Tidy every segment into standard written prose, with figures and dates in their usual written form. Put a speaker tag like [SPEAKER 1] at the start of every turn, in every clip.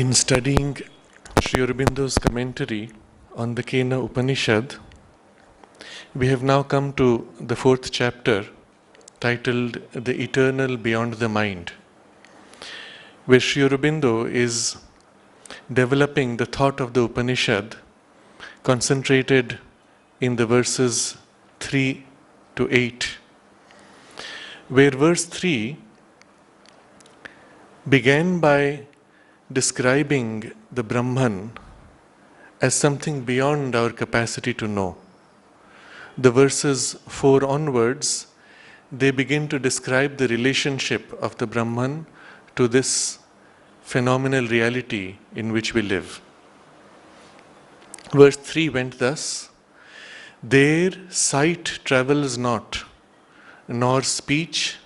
[SPEAKER 1] In studying Sri Aurobindo's commentary on the Kena Upanishad, we have now come to the fourth chapter titled The Eternal Beyond the Mind, where Sri Aurobindo is developing the thought of the Upanishad concentrated in the verses 3 to 8, where verse 3 began by describing the Brahman as something beyond our capacity to know. The verses 4 onwards, they begin to describe the relationship of the Brahman to this phenomenal reality in which we live. Verse 3 went thus: "There sight travels not, nor speech,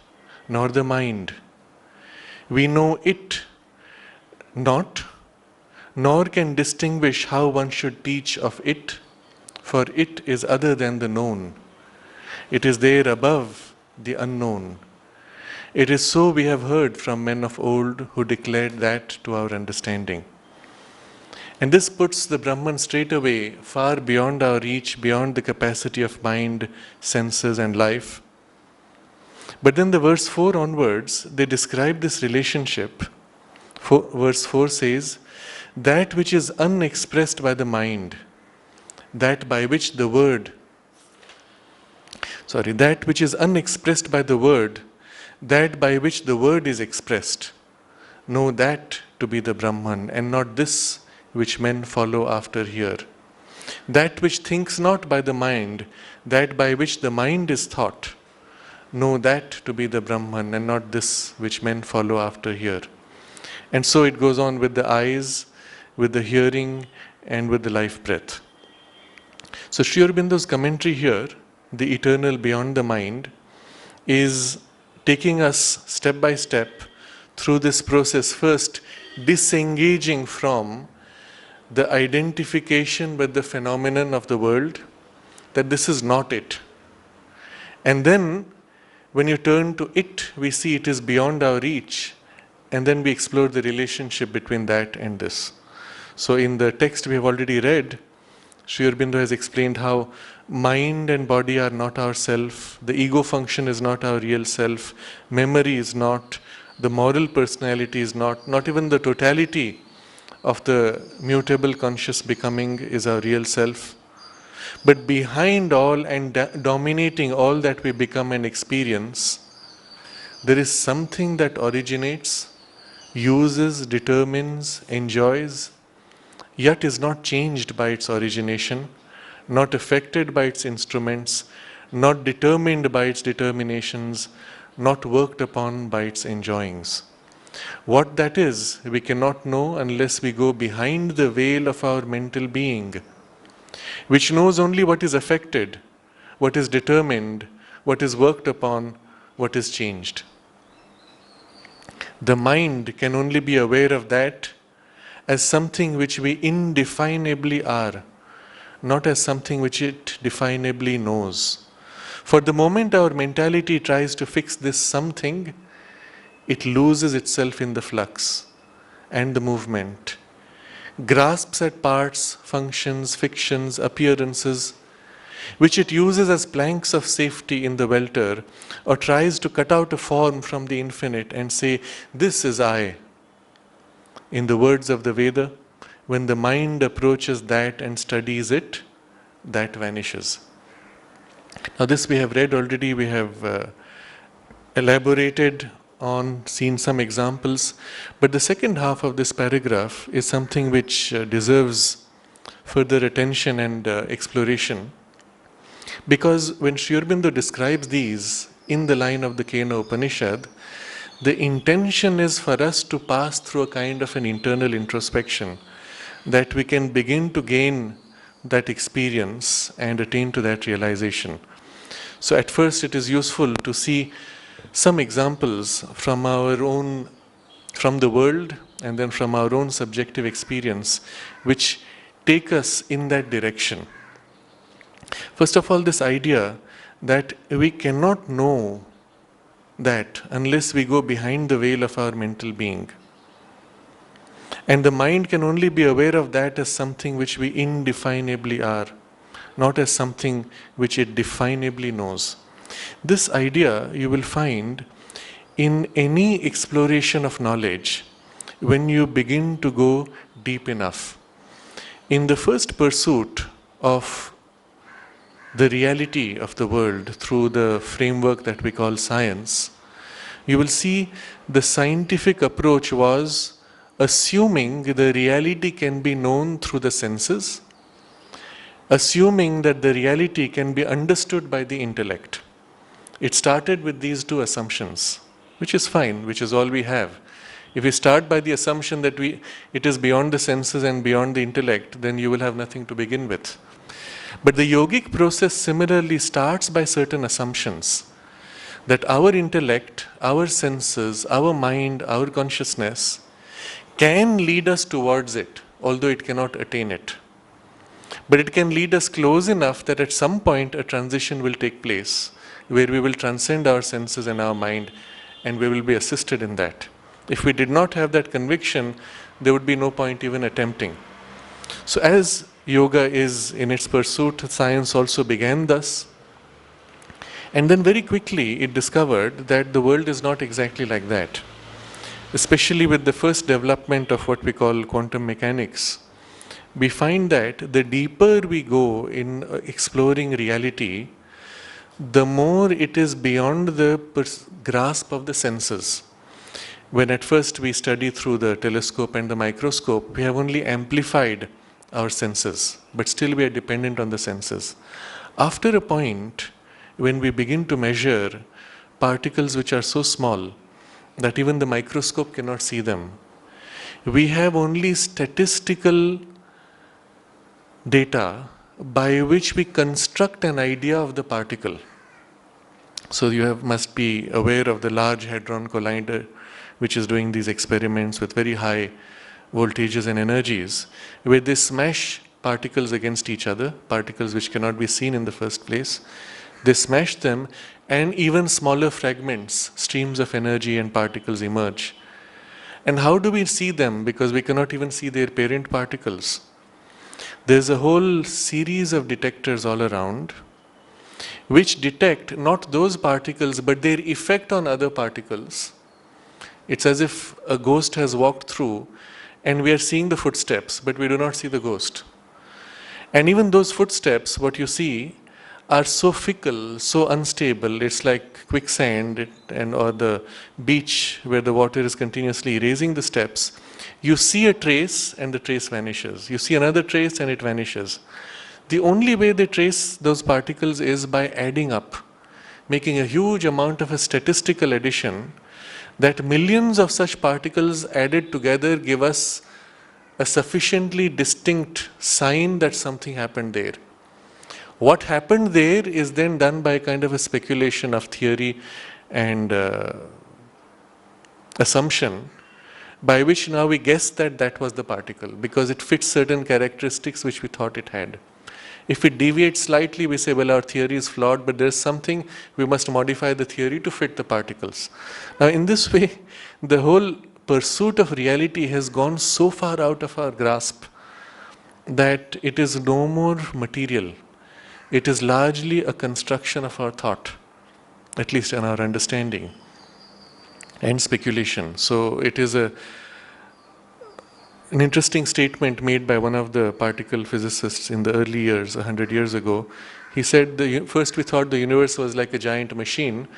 [SPEAKER 1] nor the mind. We know it not, nor can distinguish how one should teach of it, for it is other than the known. It is there above the unknown. It is so we have heard from men of old who declared that to our understanding." And this puts the Brahman straight away far beyond our reach, beyond the capacity of mind, senses, and life. But then the verse 4 onwards, they describe this relationship. Verse 4 says, "That which is unexpressed by the mind, that which is unexpressed by the word, that by which the word is expressed, know that to be the Brahman, and not this which men follow after here. That which thinks not by the mind, that by which the mind is thought, know that to be the Brahman, and not this which men follow after here." And so it goes on with the eyes, with the hearing, and with the life breath. So Sri Aurobindo's commentary here, The Eternal Beyond the Mind, is taking us step by step through this process, first disengaging from the identification with the phenomenon of the world, that this is not it. And then when you turn to it, we see it is beyond our reach, and then we explore the relationship between that and this. So in the text we have already read, Sri Aurobindo has explained how mind and body are not our self, the ego function is not our real self, memory is not, the moral personality is not even the totality of the mutable conscious becoming is our real self. But behind all and dominating all that we become and experience, there is something that originates, uses, determines, enjoys, yet is not changed by its origination, not affected by its instruments, not determined by its determinations, not worked upon by its enjoyings. What that is, we cannot know unless we go behind the veil of our mental being, which knows only what is affected, what is determined, what is worked upon, what is changed. The mind can only be aware of that as something which we indefinably are, not as something which it definably knows. For the moment our mentality tries to fix this something, it loses itself in the flux and the movement, grasps at parts, functions, fictions, appearances, which it uses as planks of safety in the welter, or tries to cut out a form from the infinite and say, "This is I." In the words of the Veda, when the mind approaches that and studies it, that vanishes. Now this we have read already, we have elaborated on, seen some examples, but the second half of this paragraph is something which deserves further attention and exploration. Because when Sri Aurobindo describes these in the line of the Kena Upanishad, the intention is for us to pass through a kind of an internal introspection, that we can begin to gain that experience and attain to that realization. So at first it is useful to see some examples from the world and then from our own subjective experience, which take us in that direction. First of all, this idea that we cannot know that unless we go behind the veil of our mental being. And the mind can only be aware of that as something which we indefinably are, not as something which it definably knows. This idea you will find in any exploration of knowledge when you begin to go deep enough. In the first pursuit of the reality of the world through the framework that we call science, you will see the scientific approach was assuming the reality can be known through the senses, assuming that the reality can be understood by the intellect. It started with these two assumptions, which is fine, which is all we have. If we start by the assumption that it is beyond the senses and beyond the intellect, then you will have nothing to begin with. But the yogic process similarly starts by certain assumptions that our intellect, our senses, our mind, our consciousness can lead us towards it, although it cannot attain it. But it can lead us close enough that at some point a transition will take place where we will transcend our senses and our mind, and we will be assisted in that. If we did not have that conviction, there would be no point even attempting. So as yoga is in its pursuit, science also began thus. And then very quickly it discovered that the world is not exactly like that. Especially with the first development of what we call quantum mechanics, we find that the deeper we go in exploring reality, the more it is beyond the grasp of the senses. When at first we study through the telescope and the microscope, we have only amplified our senses, but still we are dependent on the senses. After a point, when we begin to measure particles which are so small that even the microscope cannot see them, we have only statistical data by which we construct an idea of the particle. So you must be aware of the Large Hadron Collider, which is doing these experiments with very high voltages and energies, where they smash particles against each other, particles which cannot be seen in the first place. They smash them, and even smaller fragments, streams of energy and particles emerge. And how do we see them? Because we cannot even see their parent particles. There's a whole series of detectors all around which detect not those particles but their effect on other particles. It's as if a ghost has walked through and we are seeing the footsteps, but we do not see the ghost. And even those footsteps, what you see, are so fickle, so unstable. It's like quicksand or the beach where the water is continuously erasing the steps. You see a trace and the trace vanishes. You see another trace and it vanishes. The only way they trace those particles is by adding up, making a huge amount of a statistical addition, that millions of such particles added together give us a sufficiently distinct sign that something happened there. What happened there is then done by kind of a speculation of theory and assumption, by which now we guess that that was the particle because it fits certain characteristics which we thought it had. If it deviates slightly, we say, well, our theory is flawed, but there's something, we must modify the theory to fit the particles. Now, in this way, the whole pursuit of reality has gone so far out of our grasp that it is no more material. It is largely a construction of our thought, at least in our understanding, and speculation. So it is an interesting statement made by one of the particle physicists in the early years, 100 years ago. He said, first we thought the universe was like a giant machine,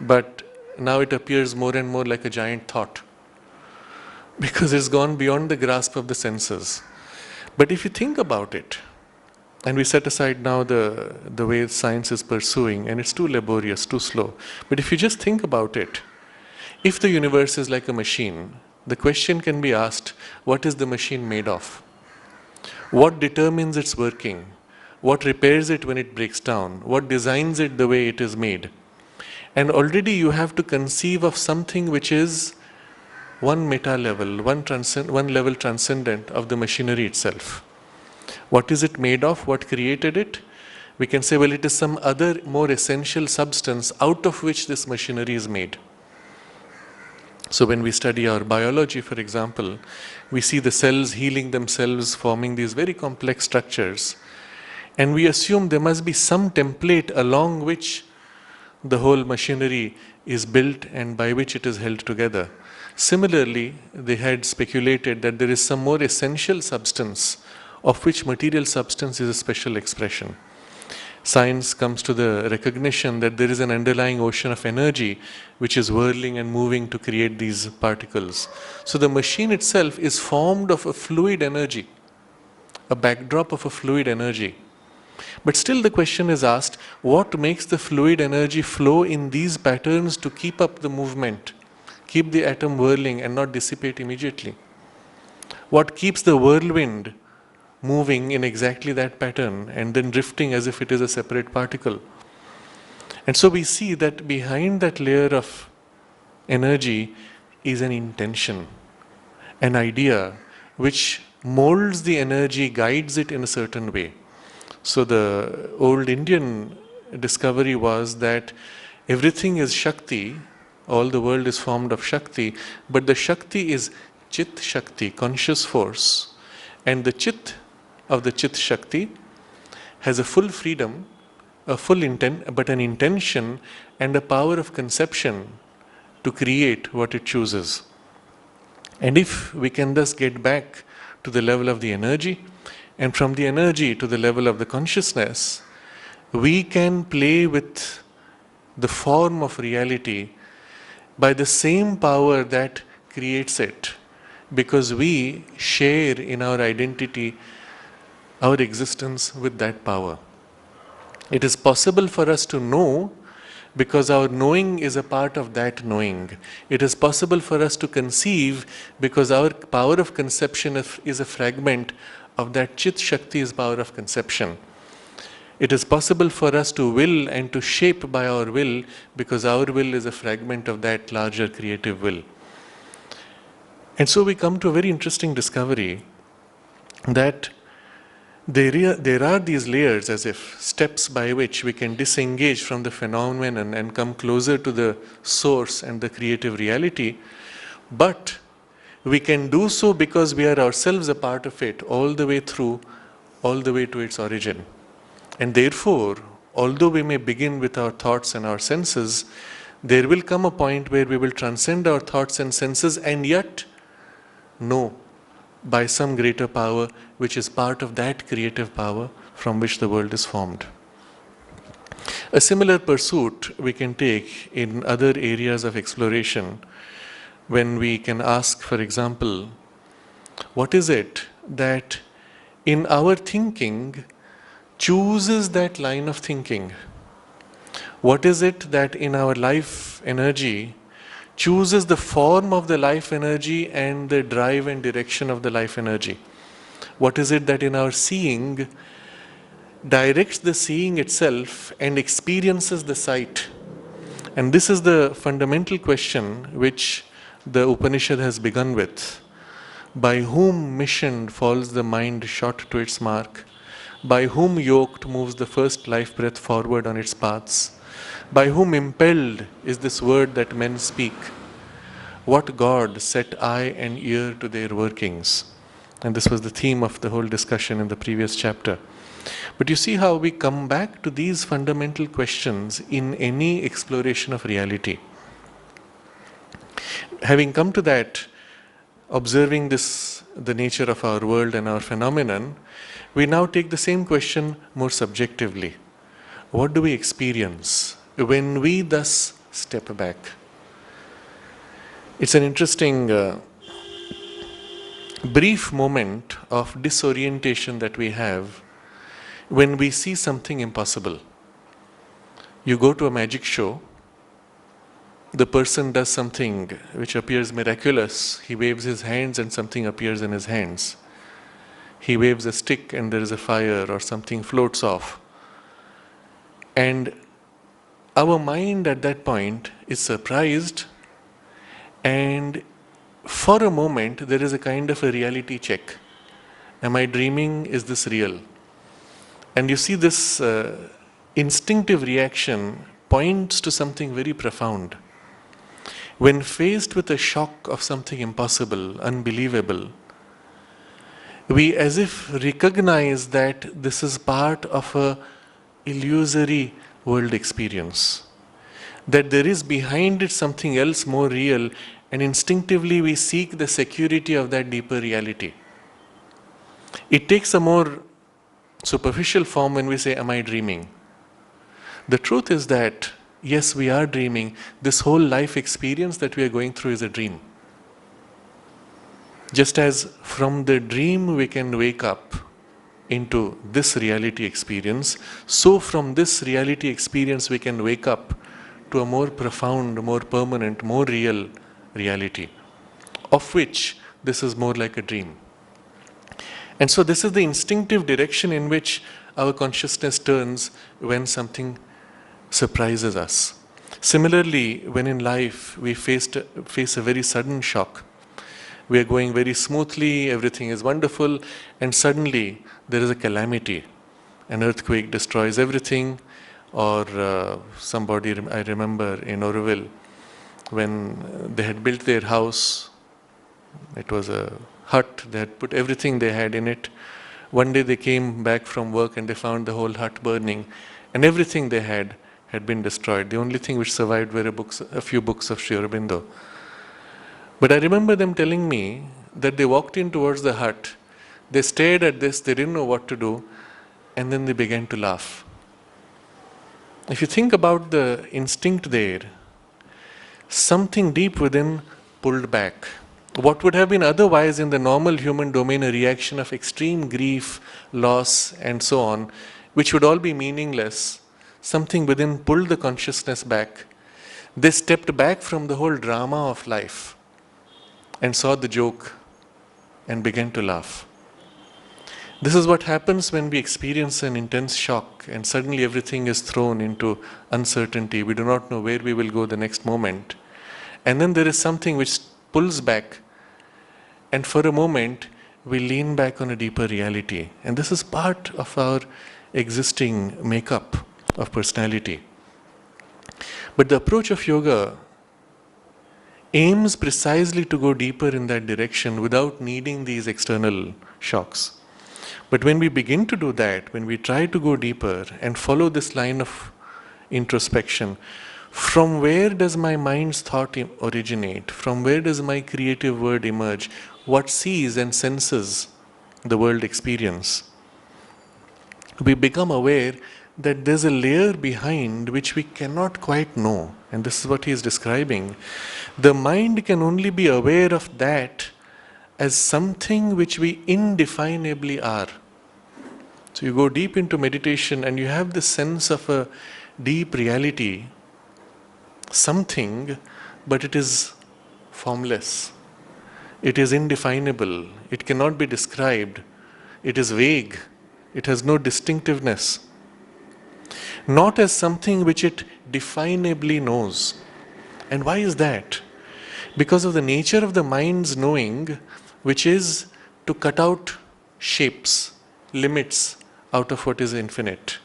[SPEAKER 1] but now it appears more and more like a giant thought, because it's gone beyond the grasp of the senses. But if you think about it, and we set aside now the way science is pursuing, and it's too laborious, too slow, but if you just think about it, if the universe is like a machine, the question can be asked, what is the machine made of? What determines its working? What repairs it when it breaks down? What designs it the way it is made? And already you have to conceive of something which is one meta level, one level transcendent of the machinery itself. What is it made of? What created it? We can say, well, it is some other more essential substance out of which this machinery is made. So when we study our biology, for example, we see the cells healing themselves, forming these very complex structures, and we assume there must be some template along which the whole machinery is built and by which it is held together. Similarly, they had speculated that there is some more essential substance of which material substance is a special expression. Science comes to the recognition that there is an underlying ocean of energy which is whirling and moving to create these particles. So the machine itself is formed of a fluid energy, a backdrop of a fluid energy. But still the question is asked, what makes the fluid energy flow in these patterns to keep up the movement, keep the atom whirling and not dissipate immediately? What keeps the whirlwind moving in exactly that pattern and then drifting as if it is a separate particle? And so we see that behind that layer of energy is an intention, an idea which molds the energy, guides it in a certain way. So the old Indian discovery was that everything is Shakti, all the world is formed of Shakti, but the Shakti is Chit Shakti, conscious force. And the Chit of the Chit Shakti has a full freedom, a full intent, but an intention and a power of conception to create what it chooses. And if we can thus get back to the level of the energy, and from the energy to the level of the consciousness, we can play with the form of reality by the same power that creates it, because we share in our identity, our existence with that power. It is possible for us to know because our knowing is a part of that knowing. It is possible for us to conceive because our power of conception is a fragment of that Chit Shakti's power of conception. It is possible for us to will and to shape by our will because our will is a fragment of that larger creative will. And so we come to a very interesting discovery that there are these layers, as if steps by which we can disengage from the phenomenon and come closer to the source and the creative reality, but we can do so because we are ourselves a part of it all the way through, all the way to its origin. And therefore, although we may begin with our thoughts and our senses, there will come a point where we will transcend our thoughts and senses and yet know by some greater power which is part of that creative power from which the world is formed. A similar pursuit we can take in other areas of exploration when we can ask, for example, what is it that in our thinking chooses that line of thinking? What is it that in our life energy chooses the form of the life energy and the drive and direction of the life energy? What is it that in our seeing directs the seeing itself and experiences the sight? And this is the fundamental question which the Upanishad has begun with. By whom missioned falls the mind shot to its mark? By whom yoked moves the first life breath forward on its paths? By whom impelled is this word that men speak? What God set eye and ear to their workings? And this was the theme of the whole discussion in the previous chapter. But you see how we come back to these fundamental questions in any exploration of reality. Having come to that, observing this, the nature of our world and our phenomenon, we now take the same question more subjectively. What do we experience when we thus step back? It's an interesting brief moment of disorientation that we have when we see something impossible. You go to a magic show, the person does something which appears miraculous. He waves his hands and something appears in his hands. He waves a stick and there is a fire or something floats off. And our mind at that point is surprised, and for a moment there is a kind of a reality check. Am I dreaming? Is this real? And you see this instinctive reaction points to something very profound. When faced with a shock of something impossible, unbelievable, we as if recognize that this is part of a illusory world experience, that there is behind it something else more real, and instinctively we seek the security of that deeper reality. It takes a more superficial form when we say, am I dreaming? The truth is that, yes, we are dreaming. This whole life experience that we are going through is a dream. Just as from the dream we can wake up into this reality experience, so from this reality experience we can wake up to a more profound, more permanent, more real reality, of which this is more like a dream. And so this is the instinctive direction in which our consciousness turns when something surprises us. Similarly, when in life we face a very sudden shock, we are going very smoothly, everything is wonderful, and suddenly there is a calamity. An earthquake destroys everything, or somebody, I remember in Oroville, when they had built their house, it was a hut, they had put everything they had in it. One day they came back from work and they found the whole hut burning, and everything they had been destroyed. The only thing which survived were a few books of Sri Aurobindo. But I remember them telling me that they walked in towards the hut, they stared at this, they didn't know what to do, and then they began to laugh. If you think about the instinct there, something deep within pulled back. What would have been otherwise in the normal human domain a reaction of extreme grief, loss, and so on, which would all be meaningless, something within pulled the consciousness back. They stepped back from the whole drama of life and saw the joke and began to laugh. This is what happens when we experience an intense shock and suddenly everything is thrown into uncertainty. We do not know where we will go the next moment. And then there is something which pulls back, and for a moment we lean back on a deeper reality. And this is part of our existing makeup of personality. But the approach of yoga aims precisely to go deeper in that direction without needing these external shocks. But when we begin to do that, when we try to go deeper and follow this line of introspection, from where does my mind's thought originate? From where does my creative word emerge? What sees and senses the world experience? We become aware that there's a layer behind which we cannot quite know. And this is what he is describing. The mind can only be aware of that as something which we indefinably are. So you go deep into meditation and you have the sense of a deep reality, something, but it is formless. It is indefinable. It cannot be described. It is vague. It has no distinctiveness. Not as something which it definably knows. And why is that? Because of the nature of the mind's knowing, which is to cut out shapes, limits out of what is infinite.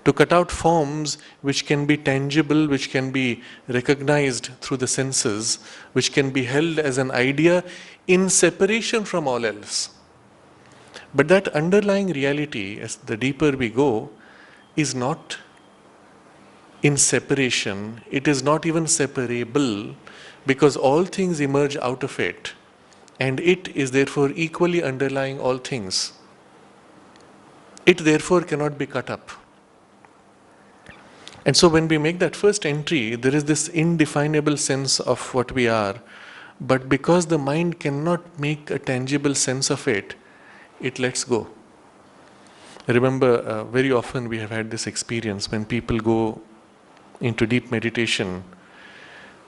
[SPEAKER 1] To cut out forms which can be tangible, which can be recognized through the senses, which can be held as an idea in separation from all else. But that underlying reality, as the deeper we go, is not in separation. It is not even separable, because all things emerge out of it, and it is therefore equally underlying all things. It therefore cannot be cut up. And so when we make that first entry, there is this indefinable sense of what we are, but because the mind cannot make a tangible sense of it, it lets go. I remember very often we have had this experience when people go into deep meditation.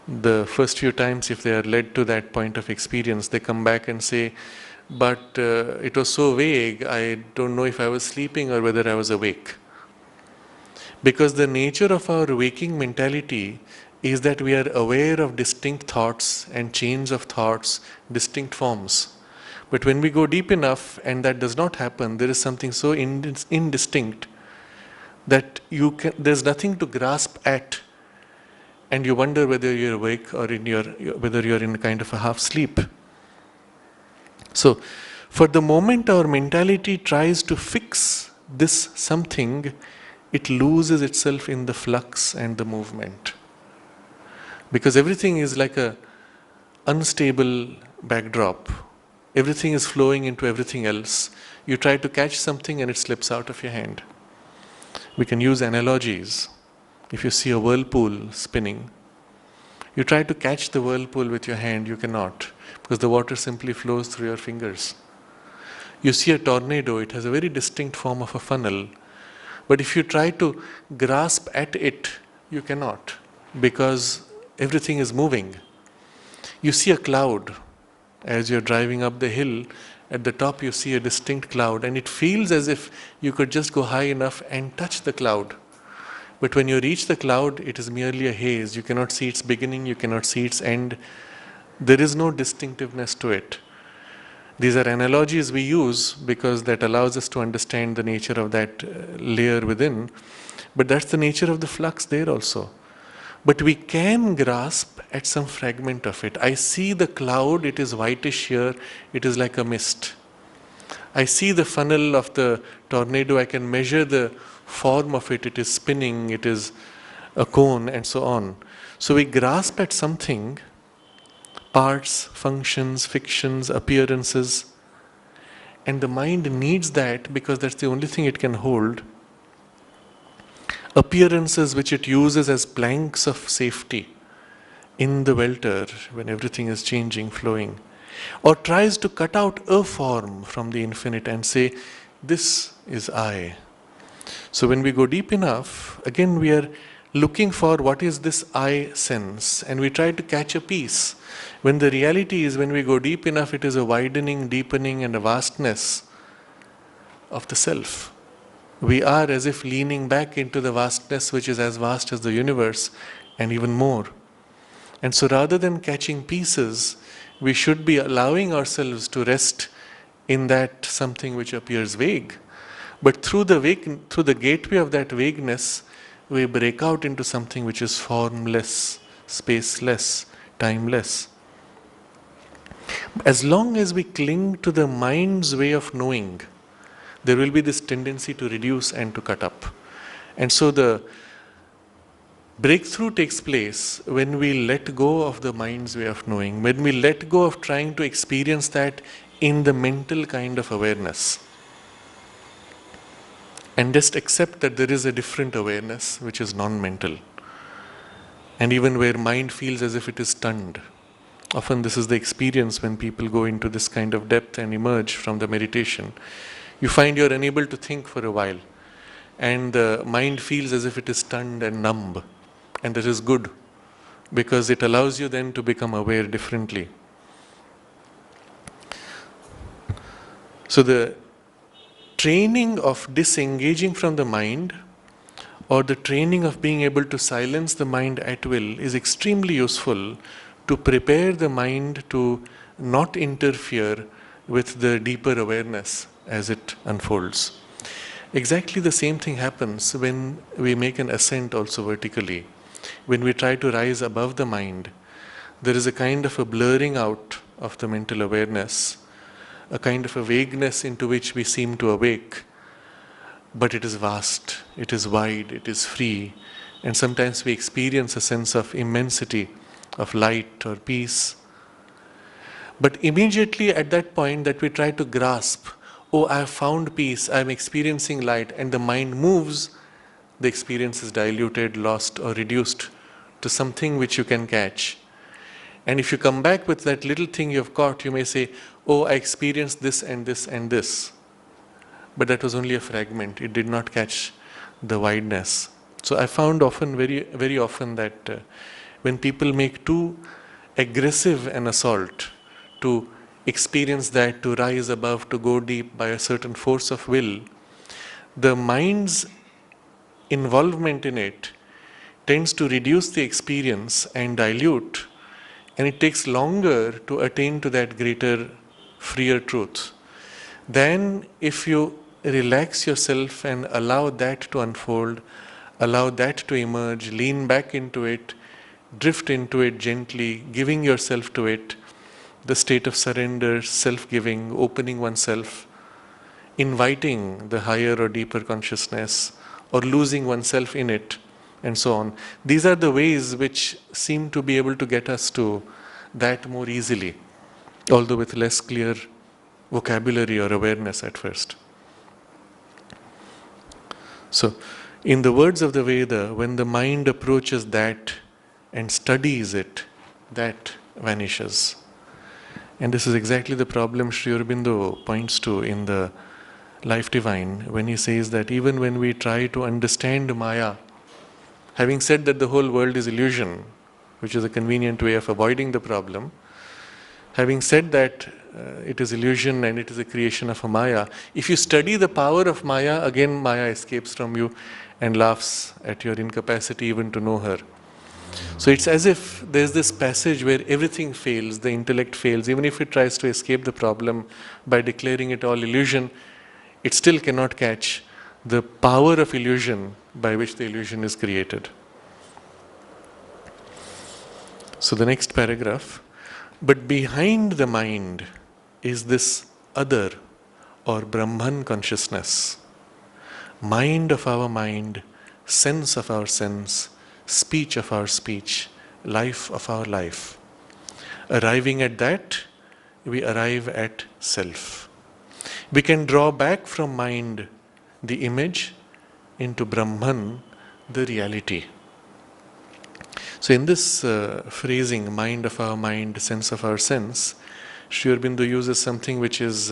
[SPEAKER 1] The first few times, if they are led to that point of experience, they come back and say, but it was so vague, I don't know if I was sleeping or whether I was awake. Because the nature of our waking mentality is that we are aware of distinct thoughts and chains of thoughts, distinct forms. But when we go deep enough and that does not happen, there is something so indistinct that there's nothing to grasp at. and you wonder whether you're awake or whether you're in a kind of a half sleep. So, for the moment our mentality tries to fix this something, it loses itself in the flux and the movement. Because everything is like a unstable backdrop. Everything is flowing into everything else. You try to catch something and it slips out of your hand. We can use analogies. If you see a whirlpool spinning, you try to catch the whirlpool with your hand, you cannot, because the water simply flows through your fingers. You see a tornado, it has a very distinct form of a funnel, but if you try to grasp at it, you cannot, because everything is moving. You see a cloud. As you're driving up the hill, at the top you see a distinct cloud, and it feels as if you could just go high enough and touch the cloud. But when you reach the cloud, it is merely a haze. You cannot see its beginning, you cannot see its end. There is no distinctiveness to it. These are analogies we use because that allows us to understand the nature of that layer within. But that's the nature of the flux there also. But we can grasp at some fragment of it. I see the cloud, it is whitish here, it is like a mist. I see the funnel of the tornado, I can measure the form of it, it is spinning, it is a cone, and so on. So we grasp at something, parts, functions, fictions, appearances, and the mind needs that because that's the only thing it can hold. Appearances which it uses as planks of safety in the welter when everything is changing, flowing, or tries to cut out a form from the infinite and say, this is I. So when we go deep enough, again we are looking for what is this I sense, and we try to catch a piece. When the reality is, when we go deep enough, it is a widening, deepening, and a vastness of the self. We are as if leaning back into the vastness which is as vast as the universe and even more. And so rather than catching pieces, we should be allowing ourselves to rest in that something which appears vague. But through the gateway of that vagueness, we break out into something which is formless, spaceless, timeless. As long as we cling to the mind's way of knowing, there will be this tendency to reduce and to cut up. And so the breakthrough takes place when we let go of the mind's way of knowing, when we let go of trying to experience that in the mental kind of awareness. And just accept that there is a different awareness which is non-mental. And even where mind feels as if it is stunned. Often this is the experience when people go into this kind of depth and emerge from the meditation. You find you're unable to think for a while. And the mind feels as if it is stunned and numb. And that is good, because it allows you then to become aware differently. So the training of disengaging from the mind, or the training of being able to silence the mind at will, is extremely useful to prepare the mind to not interfere with the deeper awareness as it unfolds. Exactly the same thing happens when we make an ascent also vertically. When we try to rise above the mind, there is a kind of a blurring out of the mental awareness, a kind of a vagueness into which we seem to awake, but it is vast, it is wide, it is free, and sometimes we experience a sense of immensity, of light or peace. But immediately at that point that we try to grasp, oh, I have found peace, I am experiencing light, and the mind moves, the experience is diluted, lost, or reduced to something which you can catch. And if you come back with that little thing you've caught, you may say, oh, I experienced this and this and this. But that was only a fragment. It did not catch the wideness. So I found very often that when people make too aggressive an assault to experience that, to rise above, to go deep by a certain force of will, the mind's involvement in it tends to reduce the experience and dilute, and it takes longer to attain to that greater, freer truth than if you relax yourself and allow that to unfold, allow that to emerge, lean back into it, drift into it gently, giving yourself to it, the state of surrender, self-giving, opening oneself, inviting the higher or deeper consciousness, or losing oneself in it, and so on. These are the ways which seem to be able to get us to that more easily, although with less clear vocabulary or awareness at first. So, in the words of the Veda, when the mind approaches that and studies it, that vanishes. And this is exactly the problem Sri Aurobindo points to in the Life Divine, when he says that even when we try to understand Maya, having said that the whole world is illusion, which is a convenient way of avoiding the problem, having said that it is illusion and it is a creation of a Maya, if you study the power of Maya, again Maya escapes from you and laughs at your incapacity even to know her. So it's as if there's this passage where everything fails, the intellect fails, even if it tries to escape the problem by declaring it all illusion, it still cannot catch the power of illusion by which the illusion is created. So the next paragraph, but behind the mind is this other or Brahman consciousness, mind of our mind, sense of our sense, speech of our speech, life of our life. Arriving at that, we arrive at self. We can draw back from mind the image into Brahman, the reality. So in this phrasing, mind of our mind, sense of our sense, Sri Aurobindo uses something which is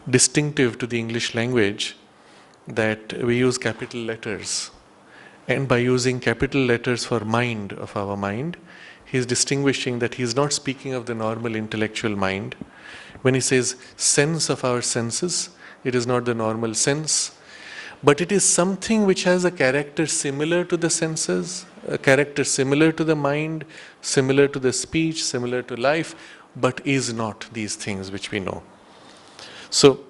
[SPEAKER 1] distinctive to the English language, that we use capital letters. And by using capital letters for mind of our mind, he is distinguishing that he is not speaking of the normal intellectual mind. When he says sense of our senses, it is not the normal sense, but it is something which has a character similar to the senses, a character similar to the mind, similar to the speech, similar to life, but is not these things which we know. So,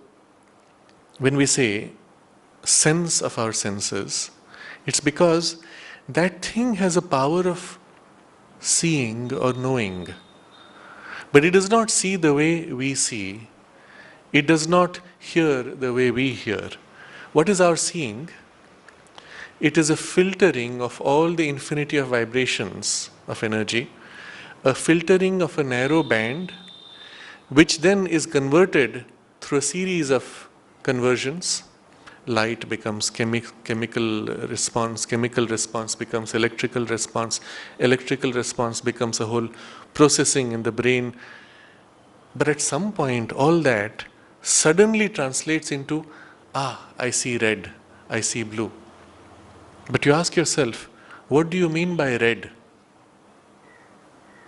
[SPEAKER 1] when we say sense of our senses, it's because that thing has a power of seeing or knowing. But it does not see the way we see. It does not hear the way we hear. What is our seeing? It is a filtering of all the infinity of vibrations of energy, a filtering of a narrow band, which then is converted through a series of conversions. Light becomes chemical response becomes electrical response becomes a whole processing in the brain. But at some point, all that suddenly translates into, I see red, I see blue. But you ask yourself, what do you mean by red?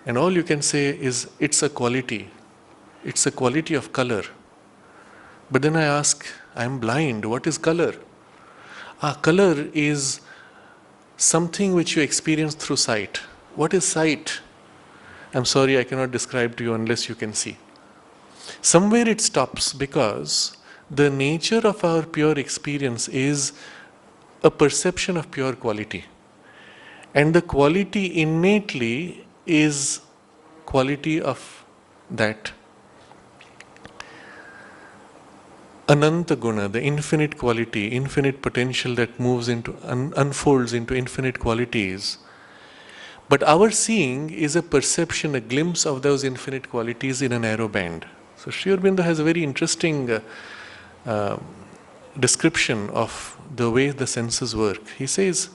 [SPEAKER 1] And all you can say is, it's a quality of color. But then I ask, I'm blind, what is color? Color is something which you experience through sight. What is sight? I'm sorry, I cannot describe to you unless you can see. Somewhere it stops, because the nature of our pure experience is a perception of pure quality. And the quality innately is quality of that Ananta Guna, the infinite quality, infinite potential that moves into, unfolds into infinite qualities. But our seeing is a perception, a glimpse of those infinite qualities in a narrow band. So Sri Aurobindo has a very interesting description of the way the senses work. He says,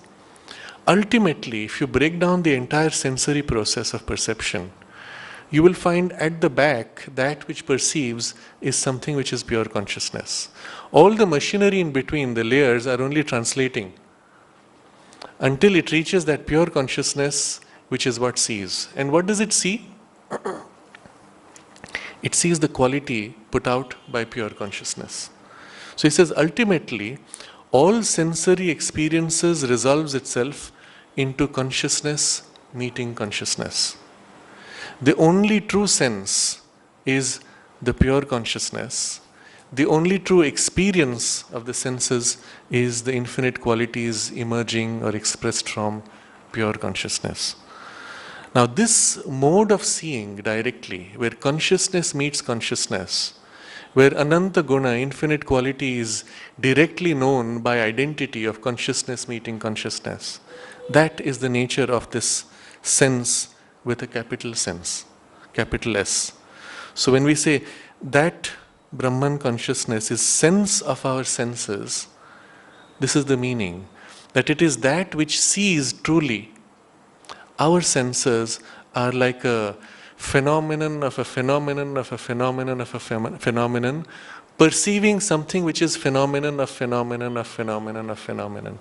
[SPEAKER 1] ultimately, if you break down the entire sensory process of perception, you will find at the back that which perceives is something which is pure consciousness. All the machinery in between, the layers, are only translating until it reaches that pure consciousness which is what sees. And what does it see? It sees the quality put out by pure consciousness. So he says, ultimately, all sensory experiences resolves itself into consciousness meeting consciousness. The only true sense is the pure consciousness. The only true experience of the senses is the infinite qualities emerging or expressed from pure consciousness. Now, this mode of seeing directly, where consciousness meets consciousness, where Ananta Guna, infinite quality, is directly known by identity of consciousness meeting consciousness, that is the nature of this sense with a capital sense, capital S. So when we say that Brahman consciousness is sense of our senses, this is the meaning, that it is that which sees truly. Our senses are like a phenomenon of a phenomenon of a phenomenon of a phenomenon, perceiving something which is phenomenon of phenomenon of phenomenon of phenomenon.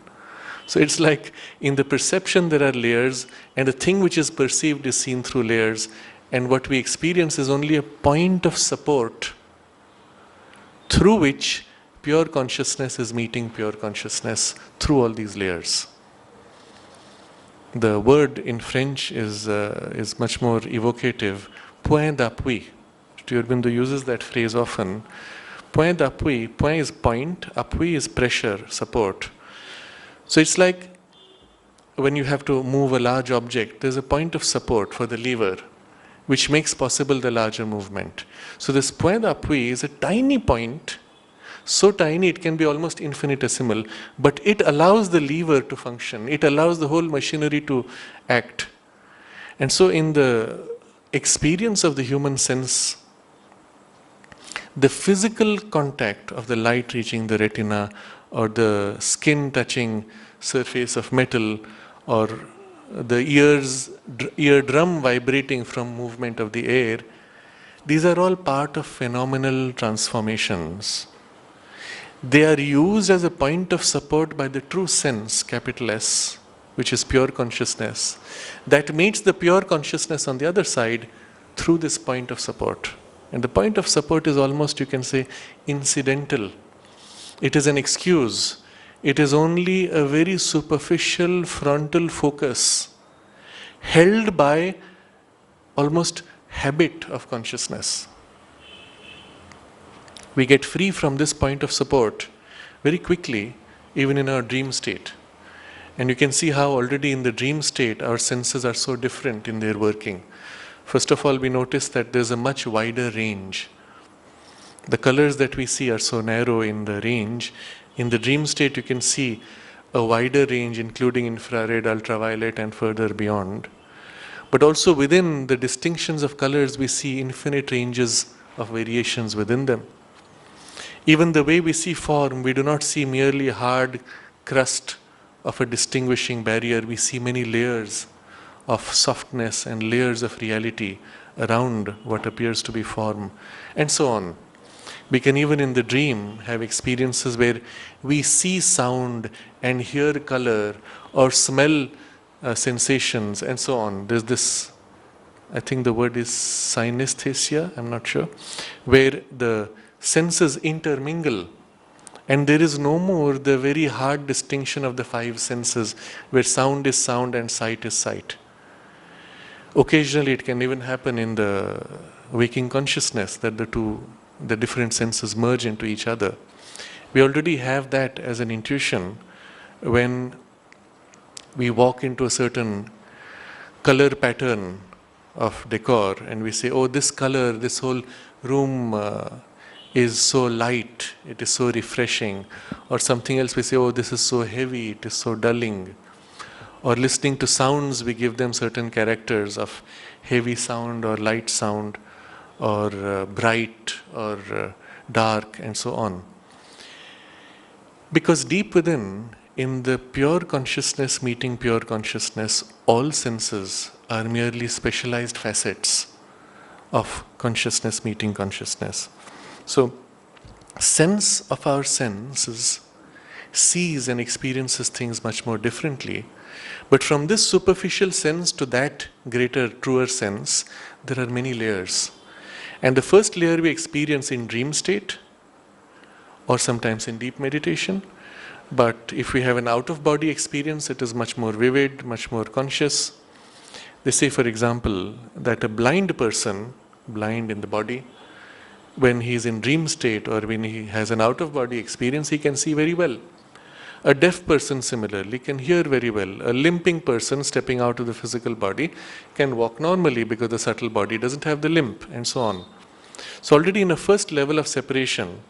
[SPEAKER 1] So it's like in the perception there are layers, and the thing which is perceived is seen through layers, and what we experience is only a point of support through which pure consciousness is meeting pure consciousness through all these layers. The word in French is much more evocative, point d'appui. Sri Aurobindo uses that phrase often. Point d'appui, point is point, appui is pressure, support. So it's like when you have to move a large object, there's a point of support for the lever, which makes possible the larger movement. So this point d'appui is a tiny point, so tiny it can be almost infinitesimal, but it allows the lever to function. It allows the whole machinery to act. And so in the experience of the human sense, the physical contact of the light reaching the retina, or the skin touching surface of metal, or the eardrum vibrating from movement of the air, these are all part of phenomenal transformations. They are used as a point of support by the true sense, capital S, which is pure consciousness, that meets the pure consciousness on the other side through this point of support. And the point of support is almost, you can say, incidental. It is an excuse. It is only a very superficial frontal focus held by almost habit of consciousness. We get free from this point of support very quickly, even in our dream state. And you can see how already in the dream state our senses are so different in their working. First of all, we notice that there's a much wider range. The colors that we see are so narrow in the range. In the dream state, you can see a wider range, including infrared, ultraviolet, and further beyond. But also within the distinctions of colors, we see infinite ranges of variations within them. Even the way we see form, we do not see merely a hard crust of a distinguishing barrier. We see many layers of softness and layers of reality around what appears to be form, and so on. We can even in the dream have experiences where we see sound and hear color or smell sensations and so on. There's this, I think the word is synesthesia, I'm not sure, where the senses intermingle and there is no more the very hard distinction of the five senses where sound is sound and sight is sight. Occasionally it can even happen in the waking consciousness that the different senses merge into each other. We already have that as an intuition when we walk into a certain color pattern of decor and we say, oh, this color, this whole room is so light, it is so refreshing. Or something else we say, oh, this is so heavy, it is so dulling. Or listening to sounds, we give them certain characters of heavy sound or light sound, or bright or dark, and so on. Because deep within, in the pure consciousness meeting pure consciousness, all senses are merely specialized facets of consciousness meeting consciousness. So, sense of our senses sees and experiences things much more differently. But from this superficial sense to that greater, truer sense, there are many layers. And the first layer we experience in dream state, or sometimes in deep meditation. But if we have an out-of-body experience, it is much more vivid, much more conscious. They say, for example, that a blind person, blind in the body, when he is in dream state or when he has an out-of-body experience, he can see very well. A deaf person similarly can hear very well. A limping person stepping out of the physical body can walk normally because the subtle body doesn't have the limp, and so on. So already in a first level of separation,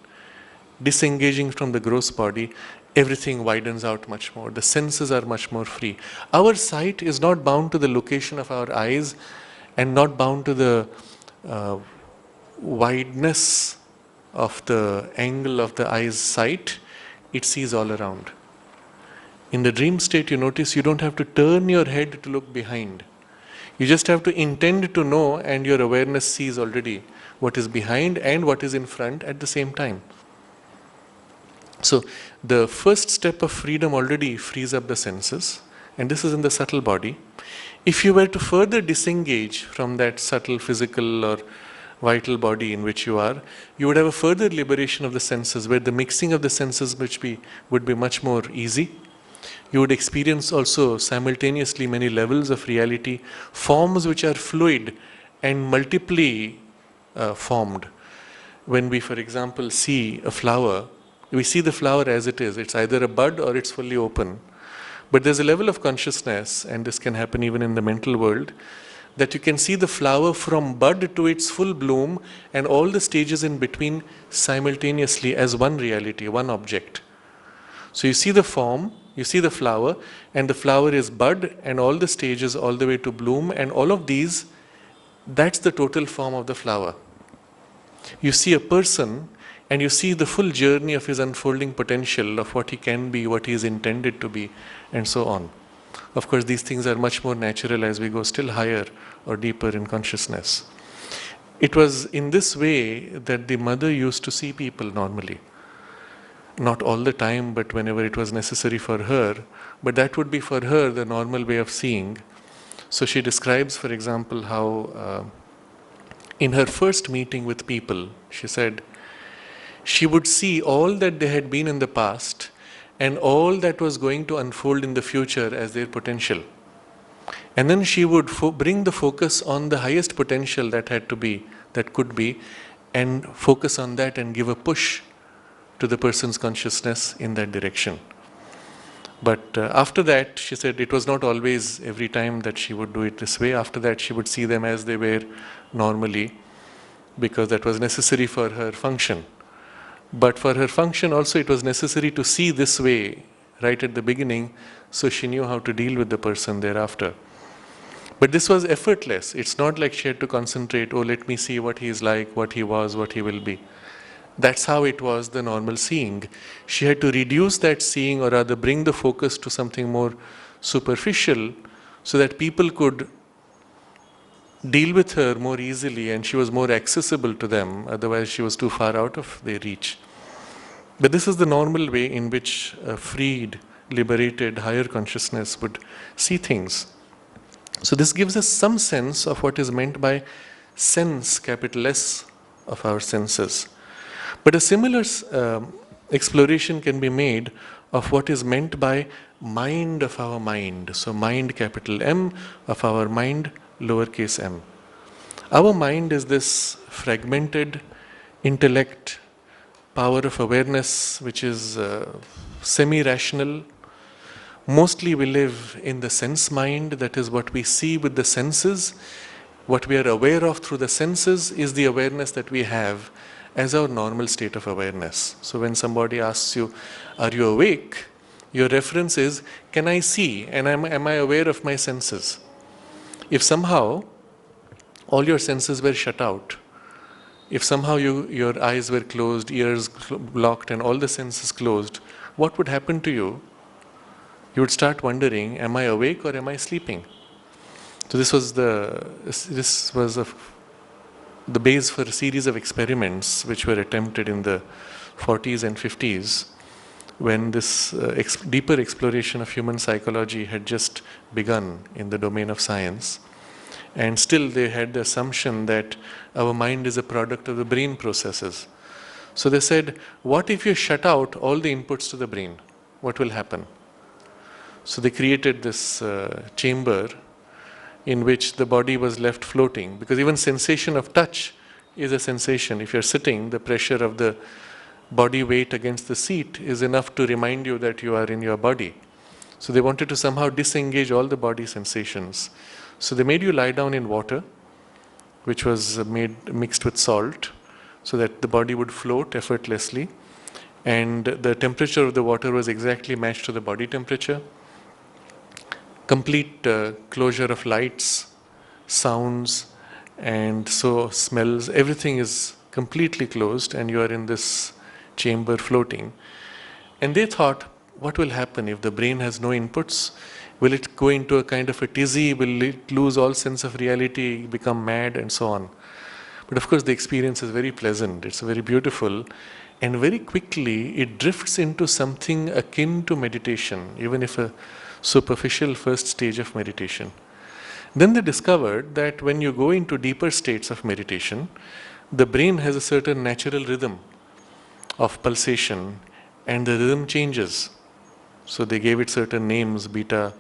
[SPEAKER 1] disengaging from the gross body, everything widens out much more. The senses are much more free. Our sight is not bound to the location of our eyes and not bound to the wideness of the angle of the eye's sight. It sees all around. In the dream state, you notice you don't have to turn your head to look behind. You just have to intend to know, and your awareness sees already what is behind and what is in front at the same time. So the first step of freedom already frees up the senses, and this is in the subtle body. If you were to further disengage from that subtle physical or vital body in which you are, you would have a further liberation of the senses, where the mixing of the senses would be much more easy. You would experience also simultaneously many levels of reality, forms which are fluid and multiply formed. When we, for example, see a flower, we see the flower as it is. It's either a bud or it's fully open. But there's a level of consciousness, and this can happen even in the mental world, that you can see the flower from bud to its full bloom and all the stages in between simultaneously as one reality, one object. So you see the form, you see the flower, and the flower is bud and all the stages all the way to bloom, and all of these, that's the total form of the flower. You see a person, and you see the full journey of his unfolding potential, of what he can be, what he is intended to be, and so on. Of course, these things are much more natural as we go still higher or deeper in consciousness. It was in this way that the mother used to see people normally. Not all the time, but whenever it was necessary for her. But that would be for her the normal way of seeing. So she describes, for example, how in her first meeting with people, she said, she would see all that they had been in the past and all that was going to unfold in the future as their potential. And then she would bring the focus on the highest potential that could be, and focus on that and give a push to the person's consciousness in that direction. But after that, she said it was not always every time that she would do it this way. After that, she would see them as they were normally, because that was necessary for her function. But for her function also, it was necessary to see this way right at the beginning, so she knew how to deal with the person thereafter. But this was effortless. It's not like she had to concentrate, oh, let me see what he is like, what he was, what he will be. That's how it was, the normal seeing. She had to reduce that seeing, or rather bring the focus to something more superficial, so that people could deal with her more easily and she was more accessible to them. Otherwise, she was too far out of their reach. But this is the normal way in which a freed, liberated, higher consciousness would see things. So this gives us some sense of what is meant by sense, capital S, of our senses. But a similar exploration can be made of what is meant by mind of our mind. So mind, capital M, of our mind, lowercase m. Our mind is this fragmented intellect, power of awareness, which is semi-rational. Mostly we live in the sense mind, that is what we see with the senses. What we are aware of through the senses is the awareness that we have as our normal state of awareness. So when somebody asks you, are you awake? Your reference is, can I see, and am I aware of my senses? If somehow all your senses were shut out, if somehow your eyes were closed, ears blocked, and all the senses closed, what would happen to you? You would start wondering, am I awake or am I sleeping? So this was the base for a series of experiments which were attempted in the 40s and 50s, when this deeper exploration of human psychology had just begun in the domain of science. And still they had the assumption that our mind is a product of the brain processes. So they said, what if you shut out all the inputs to the brain? What will happen? So they created this chamber in which the body was left floating, because even sensation of touch is a sensation. If you're sitting, the pressure of the body weight against the seat is enough to remind you that you are in your body. So they wanted to somehow disengage all the body sensations. So they made you lie down in water, which was mixed with salt, so that the body would float effortlessly. And the temperature of the water was exactly matched to the body temperature. Complete closure of lights, sounds, and so smells. Everything is completely closed, and you are in this chamber floating. And they thought, what will happen if the brain has no inputs? Will it go into a kind of a tizzy? Will it lose all sense of reality, become mad, and so on? But of course, the experience is very pleasant. It's very beautiful. And very quickly, it drifts into something akin to meditation, even if a superficial first stage of meditation. Then they discovered that when you go into deeper states of meditation, the brain has a certain natural rhythm of pulsation, and the rhythm changes. So they gave it certain names, beta,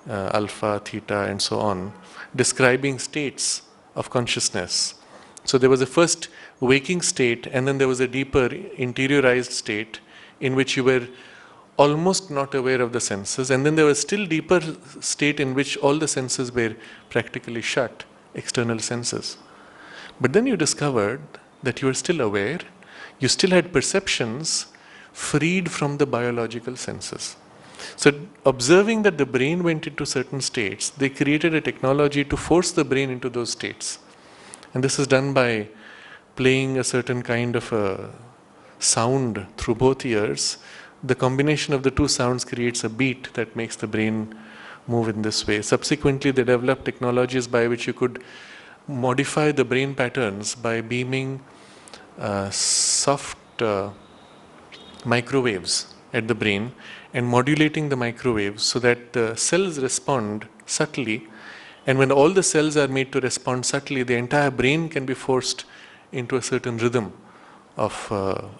[SPEAKER 1] alpha, theta, and so on, describing states of consciousness. So there was a first waking state, and then there was a deeper interiorized state in which you were almost not aware of the senses, and then there was still deeper state in which all the senses were practically shut, external senses. But then you discovered that you were still aware, you still had perceptions freed from the biological senses. So observing that the brain went into certain states, they created a technology to force the brain into those states. And this is done by playing a certain kind of a sound through both ears. The combination of the two sounds creates a beat that makes the brain move in this way. Subsequently, they developed technologies by which you could modify the brain patterns by beaming soft microwaves at the brain and modulating the microwaves so that the cells respond subtly. And when all the cells are made to respond subtly, the entire brain can be forced into a certain rhythm of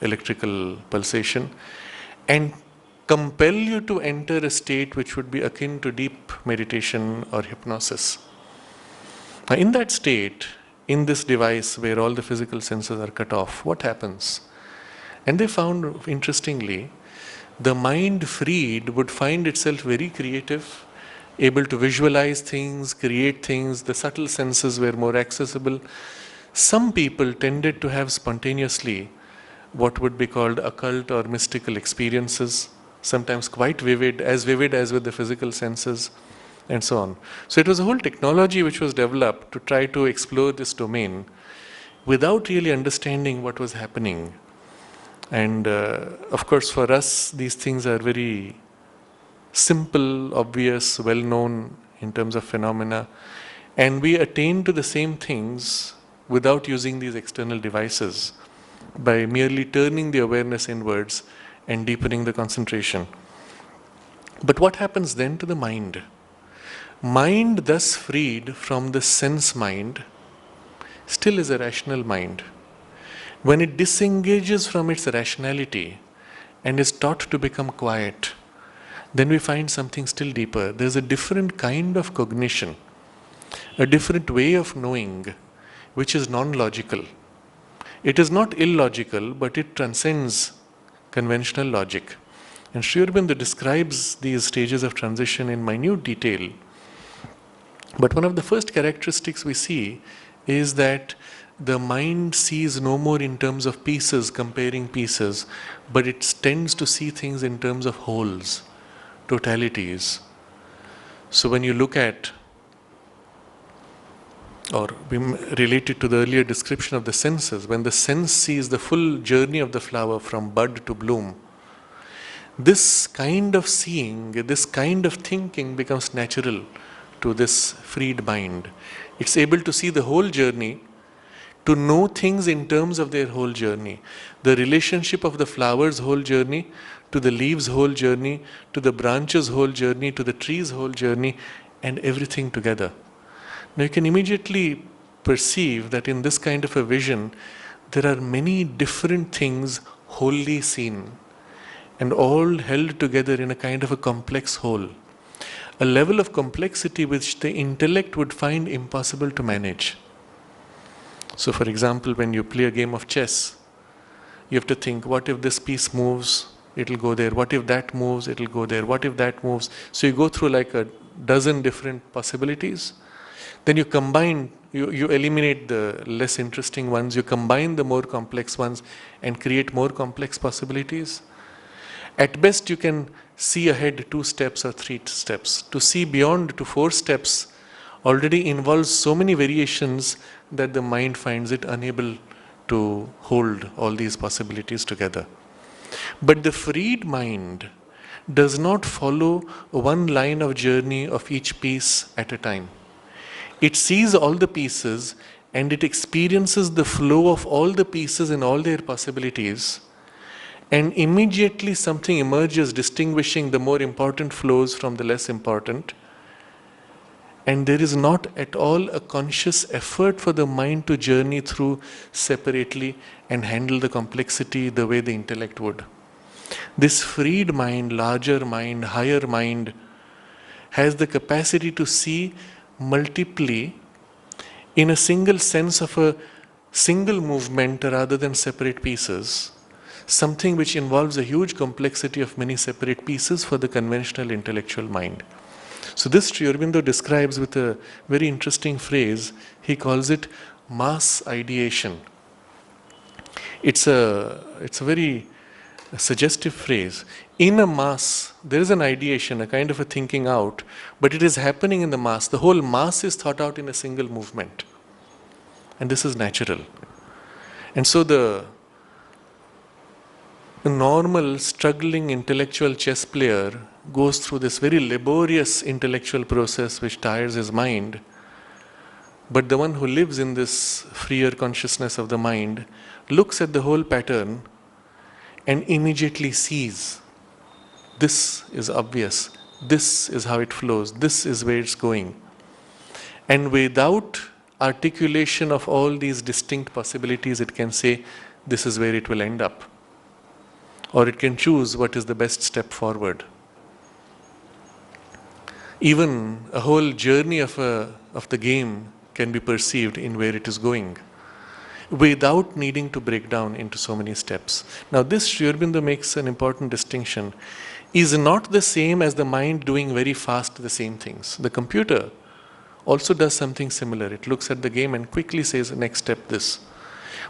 [SPEAKER 1] electrical pulsation and compel you to enter a state which would be akin to deep meditation or hypnosis. Now, in that state, in this device where all the physical senses are cut off, what happens? And they found, interestingly, the mind freed would find itself very creative, able to visualize things, create things. The subtle senses were more accessible. Some people tended to have spontaneously what would be called occult or mystical experiences, sometimes quite vivid as with the physical senses, and so on. So it was a whole technology which was developed to try to explore this domain without really understanding what was happening. And of course, for us, these things are very simple, obvious, well-known in terms of phenomena. And we attain to the same things without using these external devices, by merely turning the awareness inwards and deepening the concentration. But what happens then to the mind? Mind, thus freed from the sense mind, still is a rational mind. When it disengages from its rationality and is taught to become quiet, then we find something still deeper. There's a different kind of cognition, a different way of knowing, which is non-logical. It is not illogical, but it transcends conventional logic. And Sri Aurobindo describes these stages of transition in minute detail. But one of the first characteristics we see is that the mind sees no more in terms of pieces, comparing pieces, but it tends to see things in terms of wholes, totalities. So when you look at, or related to the earlier description of the senses, when the sense sees the full journey of the flower from bud to bloom, this kind of seeing, this kind of thinking becomes natural to this freed mind. It's able to see the whole journey, to know things in terms of their whole journey. The relationship of the flower's whole journey, to the leaves' whole journey, to the branches' whole journey, to the tree's whole journey, and everything together. Now you can immediately perceive that in this kind of a vision, there are many different things wholly seen and all held together in a kind of a complex whole. A level of complexity which the intellect would find impossible to manage. So for example, when you play a game of chess, You have to think, what if this piece moves? It'll go there. What if that moves? It'll go there. What if that moves? So you go through like a dozen different possibilities. Then you combine, you eliminate the less interesting ones, you combine the more complex ones and create more complex possibilities. At best, you can see ahead 2 steps or 3 steps. To see beyond to 4 steps already involves so many variations that the mind finds it unable to hold all these possibilities together. But the freed mind does not follow one line of journey of each piece at a time. It sees all the pieces and it experiences the flow of all the pieces and all their possibilities, and immediately something emerges distinguishing the more important flows from the less important. And there is not at all a conscious effort for the mind to journey through separately and handle the complexity the way the intellect would. This freed mind, larger mind, higher mind, has the capacity to see multiply in a single sense of a single movement rather than separate pieces, something which involves a huge complexity of many separate pieces for the conventional intellectual mind. So this Sri Aurobindo describes with a very interesting phrase. He calls it mass ideation. It's a very suggestive phrase. In a mass, there is an ideation, a kind of a thinking out, but it is happening in the mass. The whole mass is thought out in a single movement. And this is natural. And so the normal, struggling intellectual chess player goes through this very laborious intellectual process which tires his mind. But the one who lives in this freer consciousness of the mind looks at the whole pattern and immediately sees, this is obvious, this is how it flows, this is where it's going. And without articulation of all these distinct possibilities, it can say, this is where it will end up. Or it can choose what is the best step forward. Even a whole journey of the game can be perceived in where it is going, without needing to break down into so many steps. Now this, Sri Aurobindo makes an important distinction, is not the same as the mind doing very fast the same things. The computer also does something similar. It looks at the game and quickly says, next step this.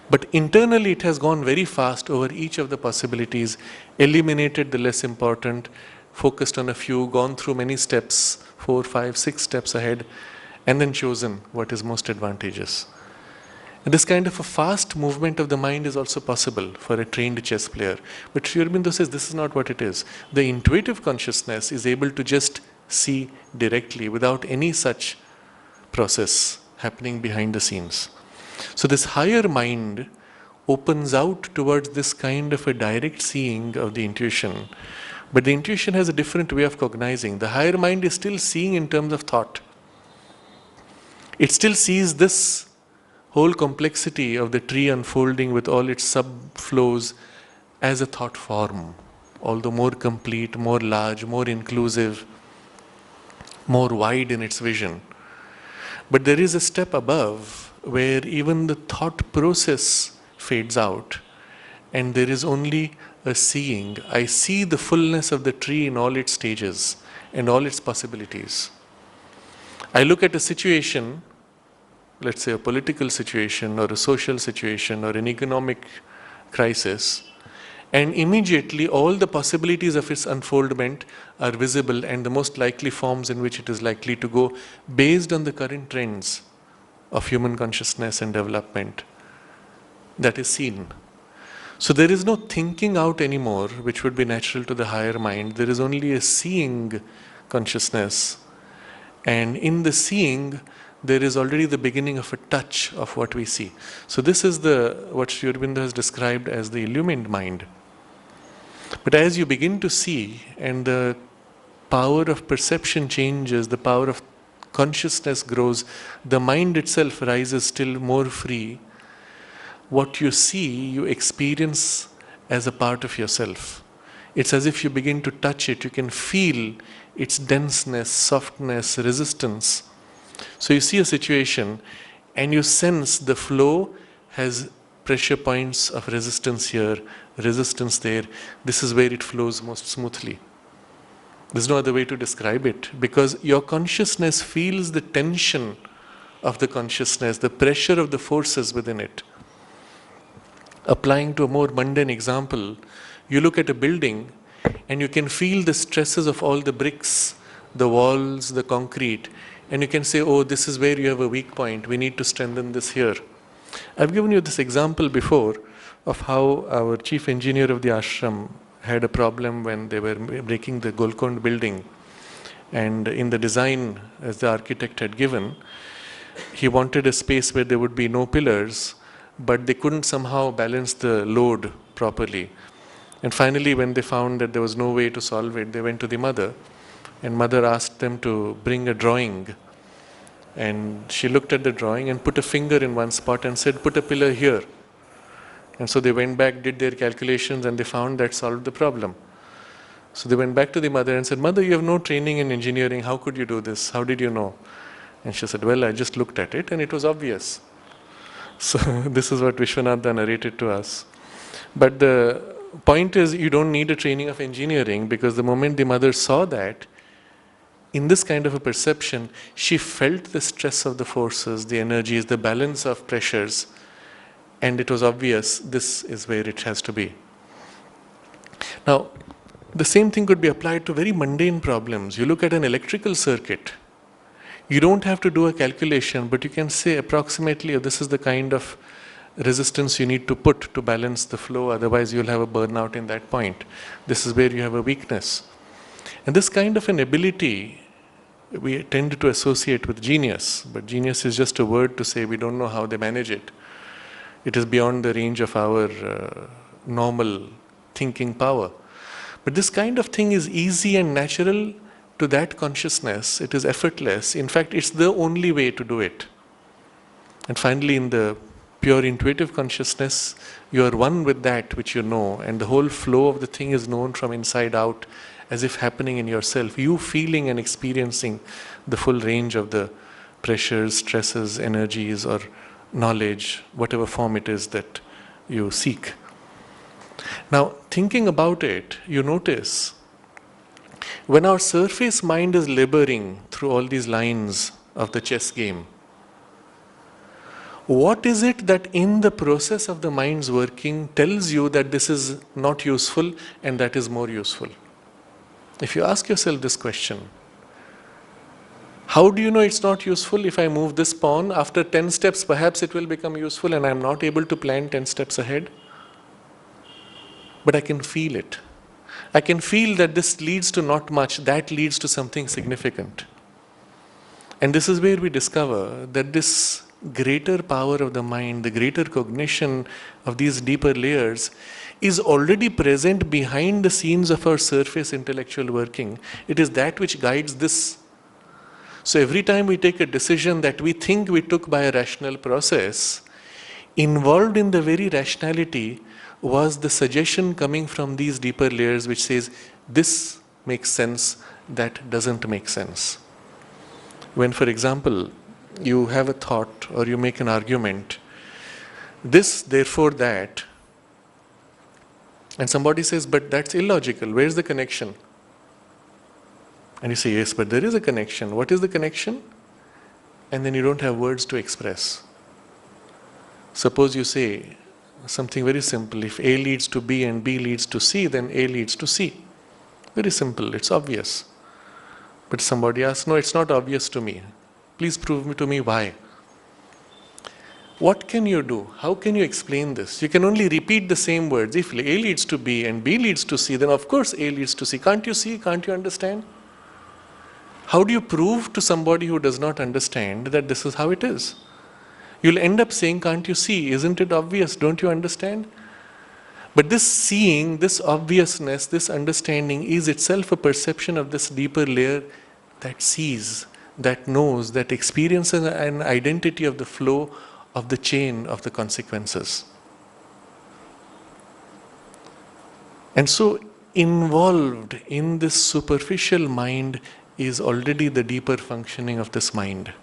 [SPEAKER 1] But internally it has gone very fast over each of the possibilities, eliminated the less important, focused on a few, gone through many steps, 4, 5, 6 steps ahead, and then chosen what is most advantageous. And this kind of a fast movement of the mind is also possible for a trained chess player. But Sri Aurobindo says this is not what it is. The intuitive consciousness is able to just see directly without any such process happening behind the scenes. So this higher mind opens out towards this kind of a direct seeing of the intuition. But the intuition has a different way of cognizing. The higher mind is still seeing in terms of thought. It still sees this whole complexity of the tree unfolding with all its sub-flows as a thought form, although more complete, more large, more inclusive, more wide in its vision. But there is a step above where even the thought process fades out and there is only a seeing. I see the fullness of the tree in all its stages and all its possibilities. I look at a situation, let's say a political situation or a social situation or an economic crisis, and immediately all the possibilities of its unfoldment are visible and the most likely forms in which it is likely to go based on the current trends of human consciousness and development. That is seen. So there is no thinking out anymore, which would be natural to the higher mind. There is only a seeing consciousness. And in the seeing, there is already the beginning of a touch of what we see. So this is what Sri Aurobindo has described as the illumined mind. But as you begin to see and the power of perception changes, the power of consciousness grows, the mind itself rises still more free. What you see, you experience as a part of yourself. It's as if you begin to touch it. You can feel its denseness, softness, resistance. So you see a situation and you sense the flow has pressure points of resistance here, resistance there. This is where it flows most smoothly. There's no other way to describe it, because your consciousness feels the tension of the consciousness, the pressure of the forces within it. Applying to a more mundane example, you look at a building and you can feel the stresses of all the bricks, the walls, the concrete, and you can say, oh, this is where you have a weak point, we need to strengthen this here. I've given you this example before of how our chief engineer of the ashram had a problem when they were breaking the Golconda building. And in the design, as the architect had given, he wanted a space where there would be no pillars, but they couldn't somehow balance the load properly. And finally, when they found that there was no way to solve it, they went to the mother, and mother asked them to bring a drawing. And she looked at the drawing and put a finger in one spot and said, put a pillar here. And so they went back, did their calculations, and they found that solved the problem. So they went back to the mother and said, Mother, you have no training in engineering, how could you do this? How did you know? And she said, well, I just looked at it and it was obvious. So this is what Vishwanatha narrated to us. But the point is, you don't need a training of engineering, because the moment the mother saw that, in this kind of a perception, she felt the stress of the forces, the energies, the balance of pressures, and it was obvious this is where it has to be. Now, the same thing could be applied to very mundane problems. You look at an electrical circuit. You don't have to do a calculation, but you can say approximately, this is the kind of resistance you need to put to balance the flow, otherwise you'll have a burnout in that point. This is where you have a weakness. And this kind of an ability we tend to associate with genius, but genius is just a word to say we don't know how they manage it. It is beyond the range of our normal thinking power. But this kind of thing is easy and natural to that consciousness. It is effortless. In fact, it's the only way to do it. And finally, in the pure intuitive consciousness, you are one with that which you know, and the whole flow of the thing is known from inside out, as if happening in yourself. You feeling and experiencing the full range of the pressures, stresses, energies, or knowledge, whatever form it is that you seek. Now, thinking about it, you notice when our surface mind is laboring through all these lines of the chess game, what is it that in the process of the mind's working tells you that this is not useful and that is more useful? If you ask yourself this question, how do you know it's not useful? If I move this pawn, after 10 steps perhaps it will become useful and I'm not able to plan 10 steps ahead. But I can feel it. I can feel that this leads to not much, that leads to something significant. And this is where we discover that this greater power of the mind, the greater cognition of these deeper layers, is already present behind the scenes of our surface intellectual working. It is that which guides this. So every time we take a decision that we think we took by a rational process, involved in the very rationality was the suggestion coming from these deeper layers which says, this makes sense, that doesn't make sense. When, for example, you have a thought or you make an argument, this, therefore that, and somebody says, but that's illogical, where's the connection? And you say, yes, but there is a connection. What is the connection? And then you don't have words to express. Suppose you say something very simple, if A leads to B and B leads to C, then A leads to C. Very simple, it's obvious. But somebody asks, no, it's not obvious to me. Please prove to me why. What can you do? How can you explain this? You can only repeat the same words. If A leads to B and B leads to C, then of course A leads to C. Can't you see? Can't you understand? How do you prove to somebody who does not understand that this is how it is? You'll end up saying, can't you see? Isn't it obvious? Don't you understand? But this seeing, this obviousness, this understanding is itself a perception of this deeper layer that sees, that knows, that experiences an identity of the flow of the chain of the consequences. And so involved in this superficial mind is already the deeper functioning of this mind.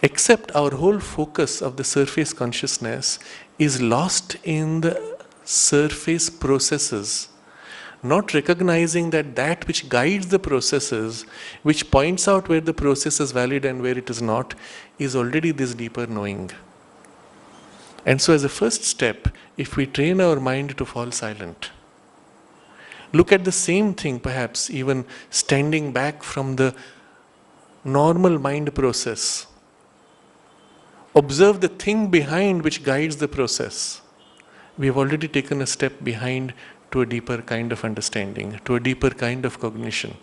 [SPEAKER 1] Except our whole focus of the surface consciousness is lost in the surface processes, not recognizing that that which guides the processes, which points out where the process is valid and where it is not, is already this deeper knowing. And so as a first step, if we train our mind to fall silent, look at the same thing, perhaps even standing back from the normal mind process. Observe the thing behind which guides the process. We have already taken a step behind to a deeper kind of understanding, to a deeper kind of cognition.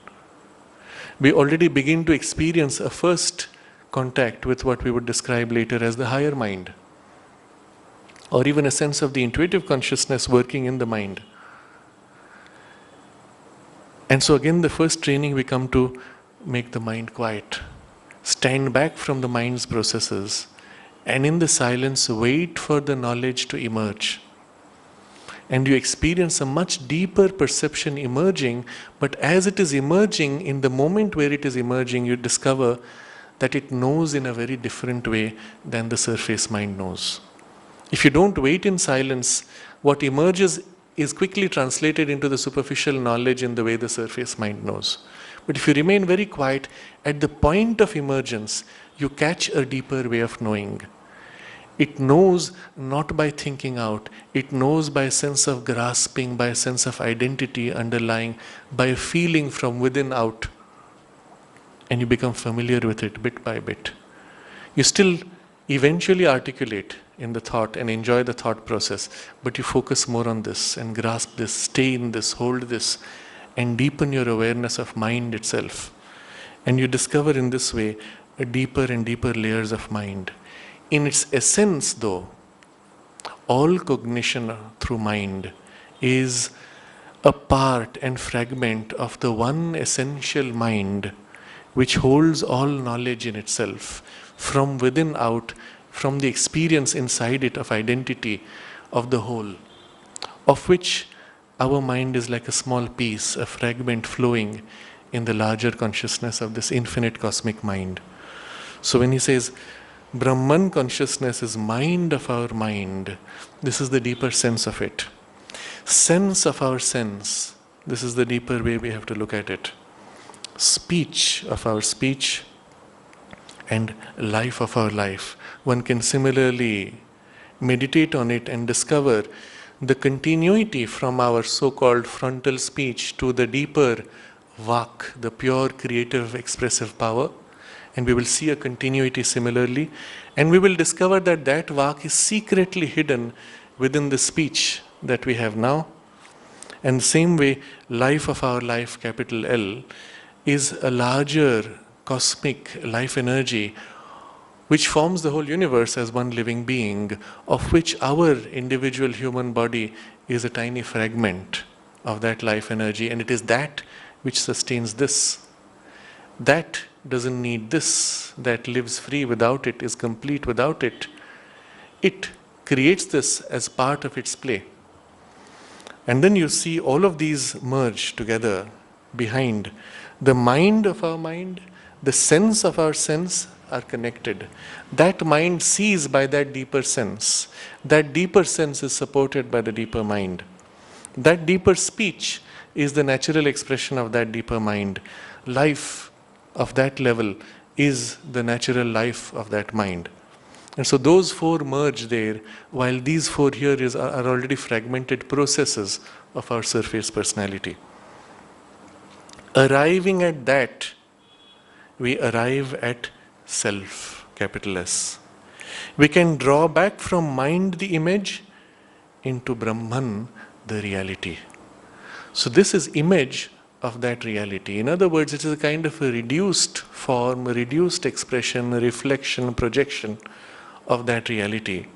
[SPEAKER 1] We already begin to experience a first contact with what we would describe later as the higher mind, or even a sense of the intuitive consciousness working in the mind. And so again, the first training we come to make the mind quiet, stand back from the mind's processes, and in the silence wait for the knowledge to emerge. And you experience a much deeper perception emerging, but as it is emerging, in the moment where it is emerging, you discover that it knows in a very different way than the surface mind knows. If you don't wait in silence, what emerges is quickly translated into the superficial knowledge in the way the surface mind knows. But if you remain very quiet, at the point of emergence, you catch a deeper way of knowing. It knows not by thinking out, it knows by a sense of grasping, by a sense of identity underlying, by a feeling from within out. And you become familiar with it bit by bit. You still eventually articulate in the thought and enjoy the thought process, but you focus more on this and grasp this, stay in this, hold this, and deepen your awareness of mind itself. And you discover in this way a deeper and deeper layers of mind. In its essence, though, all cognition through mind is a part and fragment of the one essential mind which holds all knowledge in itself, from within out, from the experience inside it of identity of the whole, of which our mind is like a small piece, a fragment flowing in the larger consciousness of this infinite cosmic mind. So when he says, Brahman consciousness is mind of our mind, this is the deeper sense of it. Sense of our sense, this is the deeper way we have to look at it. Speech of our speech, and life of our life. One can similarly meditate on it and discover the continuity from our so-called frontal speech to the deeper vak, the pure creative expressive power. And we will see a continuity similarly. And we will discover that that vak is secretly hidden within the speech that we have now. And the same way, life of our life, capital L, is a larger cosmic life energy which forms the whole universe as one living being, of which our individual human body is a tiny fragment of that life energy, and it is that which sustains this. That doesn't need this, that lives free without it, is complete without it. It creates this as part of its play. And then you see all of these merge together behind. The mind of our mind, the sense of our sense are connected. That mind sees by that deeper sense. That deeper sense is supported by the deeper mind. That deeper speech is the natural expression of that deeper mind. Life of that level is the natural life of that mind. And so those four merge there, while these four here are already fragmented processes of our surface personality. Arriving at that, we arrive at self, capital S. We can draw back from mind the image into Brahman, the reality. So this is image of that reality. In other words, it is a kind of a reduced form, a reduced expression, a reflection, projection of that reality.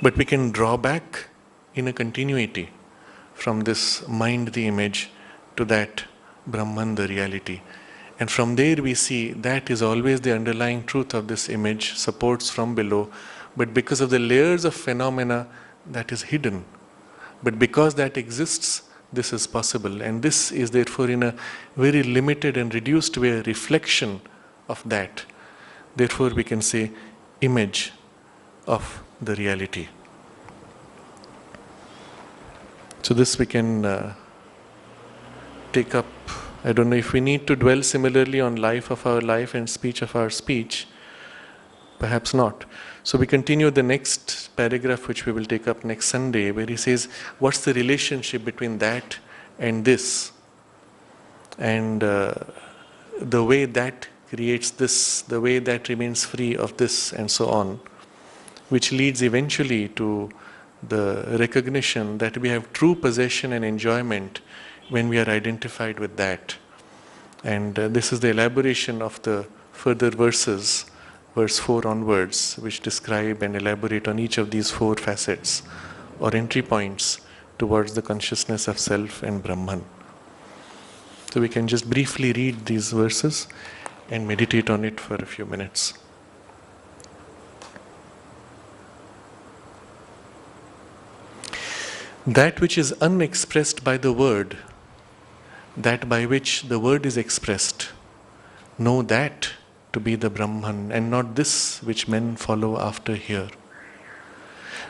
[SPEAKER 1] But we can draw back in a continuity from this mind the image to that Brahman the reality. And from there we see that is always the underlying truth of this image, supports from below, but because of the layers of phenomena that is hidden. But because that exists, this is possible. And this is therefore in a very limited and reduced way a reflection of that. Therefore we can say image of the reality. So this we can take up. I don't know if we need to dwell similarly on life of our life and speech of our speech. Perhaps not. So we continue the next paragraph, which we will take up next Sunday, where he says, what's the relationship between that and this? And the way that creates this, the way that remains free of this, and so on, which leads eventually to the recognition that we have true possession and enjoyment when we are identified with that. And this is the elaboration of the further verses, verse 4 onwards, which describe and elaborate on each of these four facets or entry points towards the consciousness of self and Brahman. So we can just briefly read these verses and meditate on it for a few minutes. That which is unexpressed by the word, that by which the word is expressed, know that to be the Brahman, and not this which men follow after here.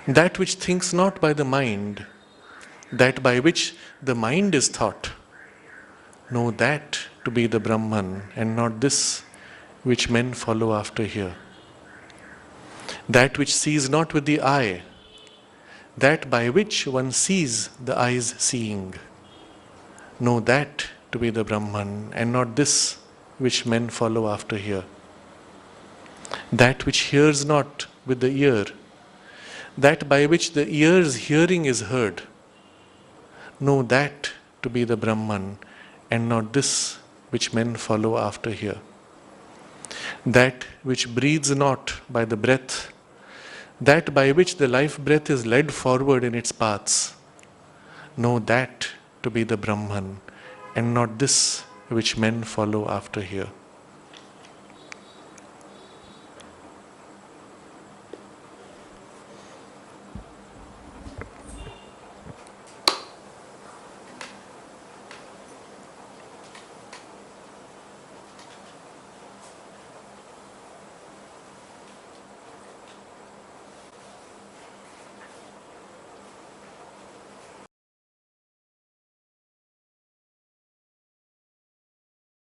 [SPEAKER 1] That which thinks not by the mind, that by which the mind is thought, know that to be the Brahman, and not this which men follow after here. That which sees not with the eye, that by which one sees the eyes seeing, know that to be the Brahman, and not this which men follow after here. That which hears not with the ear, that by which the ear's hearing is heard, know that to be the Brahman, and not this which men follow after here. That which breathes not by the breath, that by which the life breath is led forward in its paths, know that to be the Brahman, and not this which men follow after here.